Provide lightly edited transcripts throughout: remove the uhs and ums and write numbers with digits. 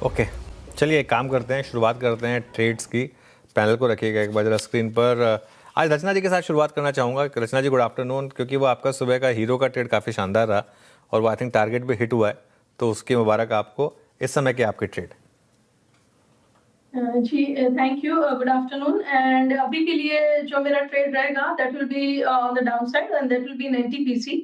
Okay, चलिए एक काम करते हैं, शुरुआत करते हैं ट्रेड्स की। पैनल को रखिएगा एक बार जरा स्क्रीन पर। आज रचना जी के साथ शुरुआत करना चाहूँगा। रचना जी गुड आफ्टरनून, क्योंकि वो आपका सुबह का हीरो का ट्रेड काफ़ी शानदार रहा और वो आई थिंक टारगेट पे हिट हुआ है, तो उसकी मुबारक आपको। इस समय के आपके ट्रेड। जी thank you, good afternoon. And अभी के लिए जो मेरा ट्रेड रहेगा that will be on the down side and that will be in NTPC.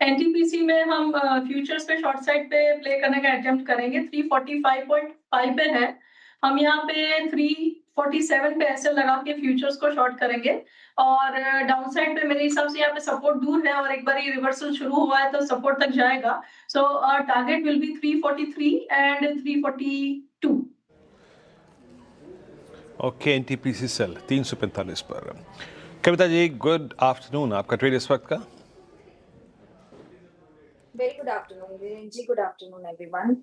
NTPC में हम फ्यूचर्स पे शॉर्ट साइड पे प्ले करने का अटेम्प्ट करेंगे। 345.5 पे है, हम यहाँ पे 347 पे ऐसे लगा के फ्यूचर्स को शॉर्ट करेंगे। और डाउन साइड पे मेरे हिसाब से यहाँ पे सपोर्ट दूर है और एक बार ये रिवर्सल शुरू हुआ है तो सपोर्ट तक जाएगा। So target will be 343 and 342। Okay, NTPC sell 345 पर। कविता जी गुड आफ्टरनून, आपका ट्रेड इस वक्त का? Very good afternoon Viren ji, good afternoon everyone.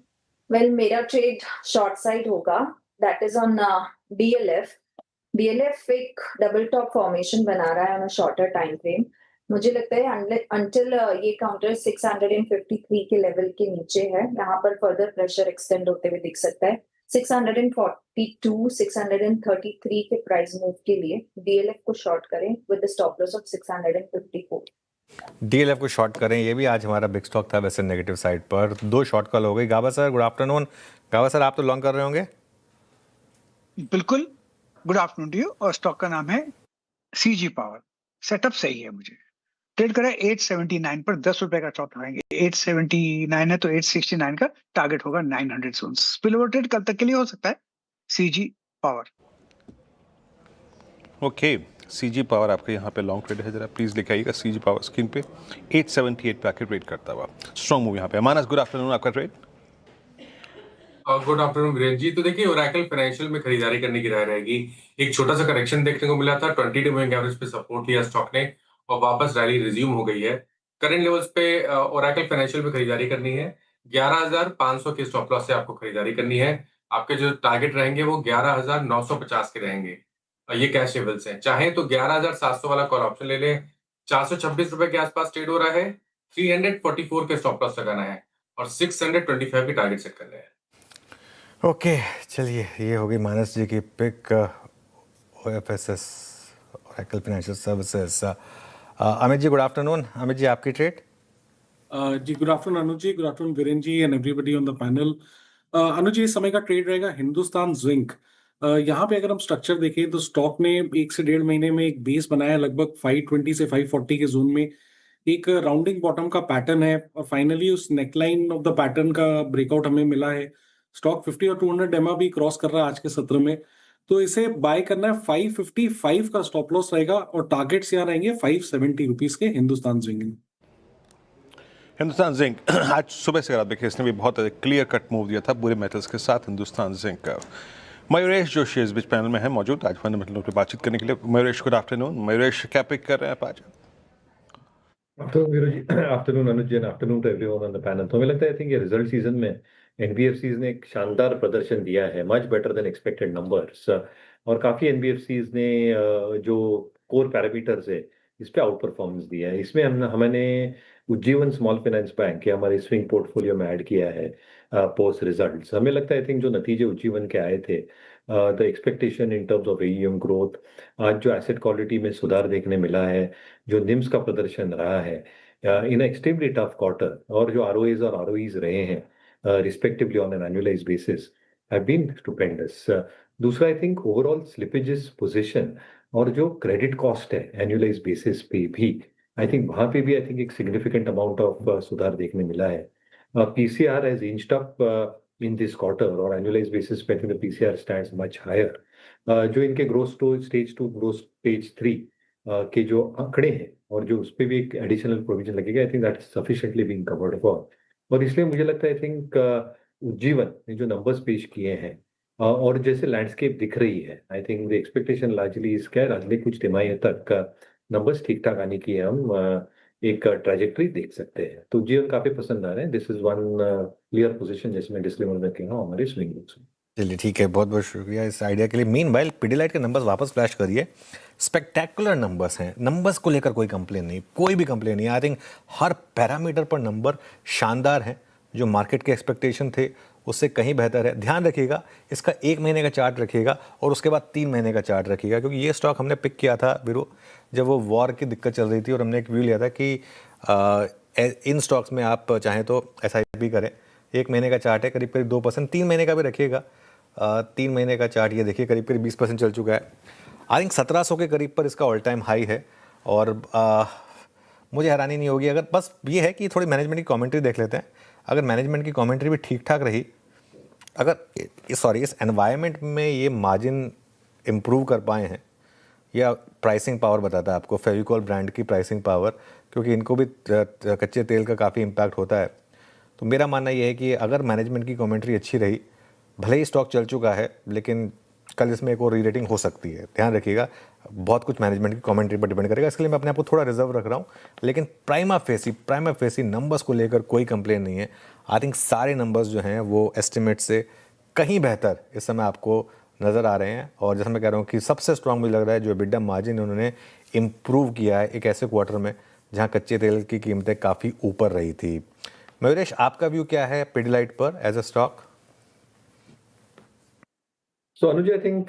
Well, मेरा ट्रेड शॉर्ट साइड होगा, that is on DLF. DLF एक डबल टॉप फॉर्मेशन बना रहा है on a shorter time frame. मुझे लगता है अंटिल ये काउंटर 653 के लेवल के नीचे है, यहाँ पर फर्दर प्रेशर एक्सटेंड होते हुए दिख सकता है। 642 633 के प्राइस मूव के लिए डीएलएफ को शॉर्ट करें with the stop loss of 654। DLF को शॉर्ट करें, ये भी आज हमारा बिग स्टॉक था वैसे नेगेटिव साइड पर। 2 शॉर्ट कॉल हो गई। गावा सर गुड आफ्टरनून। गावा सर आप तो लॉन्ग कर रहे होंगे? बिल्कुल, गुड आफ्टरनून टू यू। और स्टॉक का नाम है सीजी पावर। सेटअप सही है, मुझे ट्रेड करा 879 पर 10 रुपए का चौथ लगाएंगे। 879 है तो 869 का टारगेट होगा 900 जोन। स्पिल ओवर ट्रेड कल तक के लिए हो सकता है। CG power. Okay, CG power आपके यहाँ पे लॉन्ग ट्रेड है, जरा प्लीज लिखाइएगा सीजी पावर स्क्रीन पे। 878 पे आके ट्रेड करता हुआ स्ट्रॉन्ग मूव यहाँ पे। मानस गुड आफ्टरनून, आपका ट्रेड? गुड आफ्टरनून वीरेन जी। तो देखिए, ओरेकल फाइनेंशियल में खरीदारी करने की राय रहेगी। एक छोटा सा करेक्शन देखने को मिला था, 20 डे मूविंग एवरेज पे सपोर्ट लिया स्टॉक ने और वापस रैली रिज्यूम हो गई है। करंट लेवल्स पे ओरेकल फाइनेंशियल में खरीदारी करनी है। 11,500 के स्टॉप लॉस से आपको खरीदारी करनी है। आपके जो टारगेट रहेंगे वो 11,950 के रहेंगे। ये कैश लेवल्स हैं। चाहे तो 11,700 वाला कॉल ऑप्शन ले लें। 426 रुपए के आसपास ट्रेड हो रहा है। 344 के स्टॉप लॉस लगाना है और 625 के टारगेट सेट करने हैं। ओके, चलिए ये हो गई मानस जी की pick. OFSS Oracle financial services. Amit ji good afternoon. Amit ji आपकी ट्रेड? जी good afternoon Anuj ji, good afternoon Viren ji and everybody on the panel. Anuj ji, इस समय का ट्रेड रहेगा हिंदुस्तान जिंक। यहाँ पे अगर हम स्ट्रक्चर देखें तो स्टॉक ने 1 से 1.5 महीने में एक बेस बनाया लगभग 520 से 540 के जोन में। एक राउंडिंग बॉटम का पैटर्न है और फाइनली उस नेकलाइन ऑफ द पैटर्न का ब्रेकआउट हमें मिला है। स्टॉक 50 और 200 एमआ भी क्रॉस कर रहा है आज के सत्र में, तो इसे बाय करना है। 555 का स्टॉप लॉस रहेगा और टारगेट्स यहाँ रहेंगे 570 रुपीज के हिंदुस्तान जिंक में। हिंदुस्तान जिंक आज सुबह से आप देखिए, इसने भी बहुत क्लियर कट मूव दिया था पूरे मेटल्स के साथ हिंदुस्तान जिंक का। मयूरेश जोशी इस बीच पैनल में है मौजूद आज फंडामेंटल पे बातचीत करने के लिए। Mayuresh good afternoon. मयूरेश क्या पिक कर रहे हैं आप आज? Afternoon Anuj ji, afternoon to everyone on the panel. तो हमें लगता है आई थिंक ये रिजल्ट सीजन में एनबीएफसीज ने एक शानदार प्रदर्शन दिया है, much better than expected numbers. और काफी एनबीएफसीज ने जो कोर पैरामीटर्स है इस पे आउट परफॉर्मेंस दिया है। इसमें हमने उज्जीवन स्मॉल फाइनेंस बैंक के हमारे स्विंग पोर्टफोलियो में ऐड किया है पोस्ट रिजल्ट्स। हमें लगता है आई थिंक जो नतीजे उज्जीवन के आए थे, the expectation in terms of AEM growth, आज जो एसेट क्वालिटी में सुधार देखने मिला है, जो निम्स का प्रदर्शन रहा है इन एक्सट्रीमली टफ क्वार्टर, और जो आरओएज और आरओईज रहे हैं respectively on an annualised basis have been stupendous. दूसरा I think overall slippages position और जो क्रेडिट कॉस्ट है एनुअलाइज्ड बेसिस पे भी आई थिंक वहां पे भी आई थिंक एक सिग्निफिकेंट अमाउंट ऑफ सुधार देखने मिला है। PCR has inched up in this quarter और एनुअलाइज्ड बेसिस पे I think the PCR stands much higher. जो इनके growth to stage 2 growth stage 3 के जो आंकड़े हैं और जो उस पर भी एक एडिशनल प्रोविजन लगेगा, I think that is sufficiently being covered for. और इसलिए मुझे लगता है आई थिंक उज्जीवन ने जो नंबर्स पेश किए हैं और जैसे लैंडस्केप दिख रही है, I think the expectation largely इसका है अगले कुछ तिमाही तक नंबर्स ठीक ठाक आने की हम एक ट्रैजेक्टरी देख सकते हैं। तो उज्जीवन काफी पसंद आ रहे हैं। This is one clear position जिसमें डिस्क्लेमर में कहा हमारे स्विंग बुक्स में। चलिए ठीक है, बहुत बहुत शुक्रिया इस आइडिया के लिए। मीनवाइल पिडिलाइट के नंबर्स वापस फ्लैश करिए। स्पेक्टेकुलर नंबर्स हैं, नंबर्स को लेकर कोई कंप्लेन नहीं, कोई भी कंप्लेन नहीं। आई थिंक हर पैरामीटर पर नंबर शानदार हैं। जो मार्केट के एक्सपेक्टेशन थे उससे कहीं बेहतर है। ध्यान रखिएगा इसका 1 महीने का चार्ट रखिएगा और उसके बाद 3 महीने का चार्ट रखिएगा, क्योंकि ये स्टॉक हमने पिक किया था वीरो जब वो वॉर की दिक्कत चल रही थी, और हमने एक व्यू लिया था कि इन स्टॉक्स में आप चाहें तो SIP करें। 1 महीने का चार्ट है करीब करीब 2%, 3 महीने का भी रखिएगा। 3 महीने का चार्ट ये देखिए करीब करीब 20% चल चुका है। आई थिंक 1700 के करीब पर इसका ऑल टाइम हाई है, और मुझे हैरानी नहीं होगी अगर, बस ये है कि थोड़ी मैनेजमेंट की कमेंट्री देख लेते हैं। अगर मैनेजमेंट की कमेंट्री भी ठीक ठाक रही, अगर इस एनवायरनमेंट में ये मार्जिन इम्प्रूव कर पाए हैं, या प्राइसिंग पावर बताता है आपको, फेविकॉल ब्रांड की प्राइसिंग पावर, क्योंकि इनको भी कच्चे तेल का काफ़ी इम्पैक्ट होता है। तो मेरा मानना ये है कि अगर मैनेजमेंट की कमेंट्री अच्छी रही, भले ही स्टॉक चल चुका है, लेकिन कल इसमें एक और री रेटिंग हो सकती है। ध्यान रखिएगा, बहुत कुछ मैनेजमेंट की कमेंट्री पर डिपेंड करेगा, इसके लिए मैं अपने आप को थोड़ा रिजर्व रख रहा हूँ। लेकिन प्राइमा फेसी नंबर्स को लेकर कोई कंप्लेन नहीं है। आई थिंक सारे नंबर्स जो हैं वो एस्टिमेट से कहीं बेहतर इस समय आपको नज़र आ रहे हैं। और जैसे मैं कह रहा हूँ कि सबसे स्ट्रांग मुझे लग रहा है जो EBITDA मार्जिन उन्होंने इम्प्रूव किया है एक ऐसे क्वार्टर में जहाँ कच्चे तेल की कीमतें काफ़ी ऊपर रही थी। मयूरेश, आपका व्यू क्या है पिडिलाइट पर as a stock? So Anuj, I think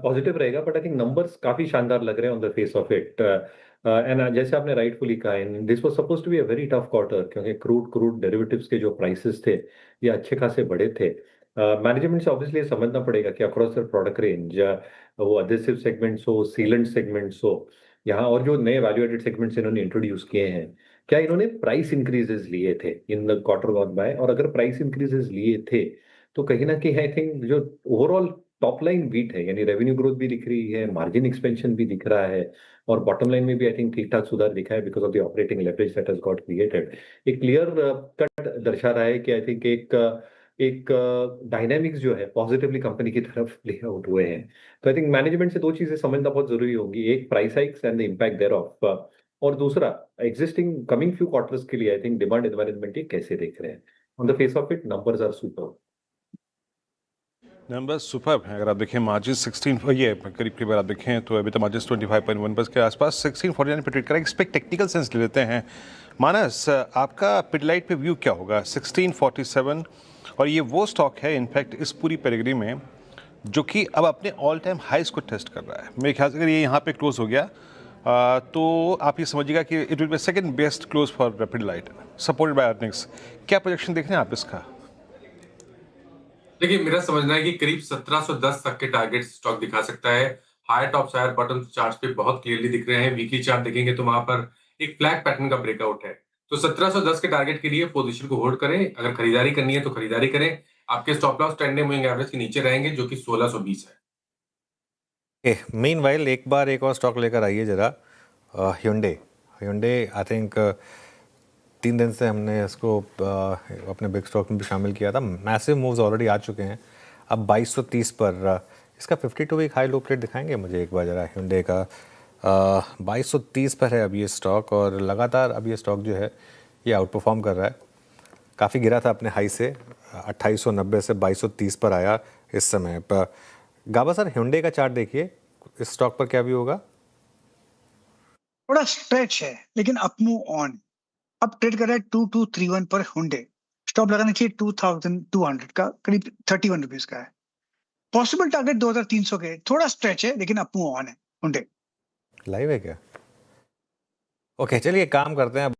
positive रहेगा, बट आई थिंक नंबर्स काफी शानदार लग रहे हैं on the face of it. And जैसे आपने राइटफुली कहा, this was suppose to be a very tough quarter, क्योंकि क्रूड डेरिवेटिव्स के जो प्राइसेस थे ये अच्छे खासे बढ़े थे। मैनेजमेंट से ऑब्वियसली समझना पड़ेगा कि अक्रॉस द प्रोडक्ट रेंज, वो एडहेसिव सेगमेंट्स हो, सीलेंट सेगमेंट्स हो, यहाँ और जो नए वैल्यू एडेड सेगमेंट्स इन्होंने इंट्रोड्यूस किए हैं, क्या इन्होंने प्राइस इंक्रीजेस लिए थे in the quarter gone by? और अगर प्राइस इंक्रीजेस लिए थे तो कहीं ना कहीं आई थिंक जो ओवरऑल टॉप लाइन बीट है, यानी रेवेन्यू ग्रोथ भी दिख रही है, मार्जिन एक्सपेंशन भी दिख रहा है, और बॉटम लाइन में भी आई थिंक ठीक ठाक सुधार दिखा है because of the operating leverage that has got created. एक क्लियर कट दर्शा रहा है कि आई थिंक एक डायनेमिक्स जो है पॉजिटिवली कंपनी की तरफ प्ले आउट हुए हैं। तो आई थिंक मैनेजमेंट से दो चीजें समझना बहुत जरूरी होगी, एक price hikes and the impact thereof, और दूसरा एग्जिस्टिंग कमिंग फ्यू क्वार्टर्स के लिए आई थिंक डिमांड एनवायरनमेंट ये कैसे देख रहे हैं। On the face of it numbers are super. Number super है। अगर आप देखें मार्जिन 16, ये करीब करीब अगर आप देखें तो अभी तो मार्जिन 25.1% के आसपास 1649 पे ट्रेड करें। इस पर टेक्निकल सेंस ले लेते हैं। मानस, आपका पिडिलाइट पे व्यू क्या होगा? 1647, और ये वो स्टॉक है इनफैक्ट इस पूरी पेडिग्री में जो कि अब अपने ऑल टाइम हाइस को टेस्ट कर रहा है। मेरे ख्याल से अगर ये यहाँ पे क्लोज हो गया तो आप ये समझिएगा कि it will be second best close for Pidilite, supported by earnings. क्या प्रोजेक्शन देख रहे हैं आप इसका? देखिए, मेरा समझना है कि करीब 1710 तक के टारगेट स्टॉक दिखा सकता है। Higher tops higher bottom charts पे बहुत क्लियरली दिख रहे हैं। वीकली चार्ट देखेंगे तो वहां पर एक फ्लैग पैटर्न का ब्रेकआउट है। तो 1710 के टारगेट के लिए पोजीशन को होल्ड करें। अगर खरीदारी करनी है तो खरीदारी करें। आपके stop loss 10 day moving average के नीचे रहेंगे जो कि 1620 है। मीनवाइल एक बार एक और स्टॉक लेकर आइए जरा, Hyundai। आई थिंक 3 दिन से हमने इसको अपने बिग स्टॉक में भी शामिल किया था। मैसिव मूव्स ऑलरेडी आ चुके हैं। अब 2230 पर इसका 52 वीक हाई लो प्लेट दिखाएंगे मुझे एक बार जरा Hyundai का। 2230 पर है अब ये स्टॉक, और लगातार अब ये स्टॉक जो है ये आउट परफॉर्म कर रहा है। काफ़ी गिरा था अपने हाई से, 2890 से 2230 पर आया इस समय पर। गाबा सर, Hyundai का चार्ट देखिए, इस स्टॉक पर क्या भी होगा? थोड़ा स्ट्रेच है लेकिन अप मूव ऑन। अब ट्रेड कर रहा है 2231 पर Hyundai। स्टॉप लगाना चाहिए 2200 का, करीब 31 रुपीज का है। पॉसिबल टारगेट 2300 के, थोड़ा स्ट्रेच है लेकिन अप मूव ऑन है Hyundai। लाइव है क्या? ओके, चलिए काम करते हैं।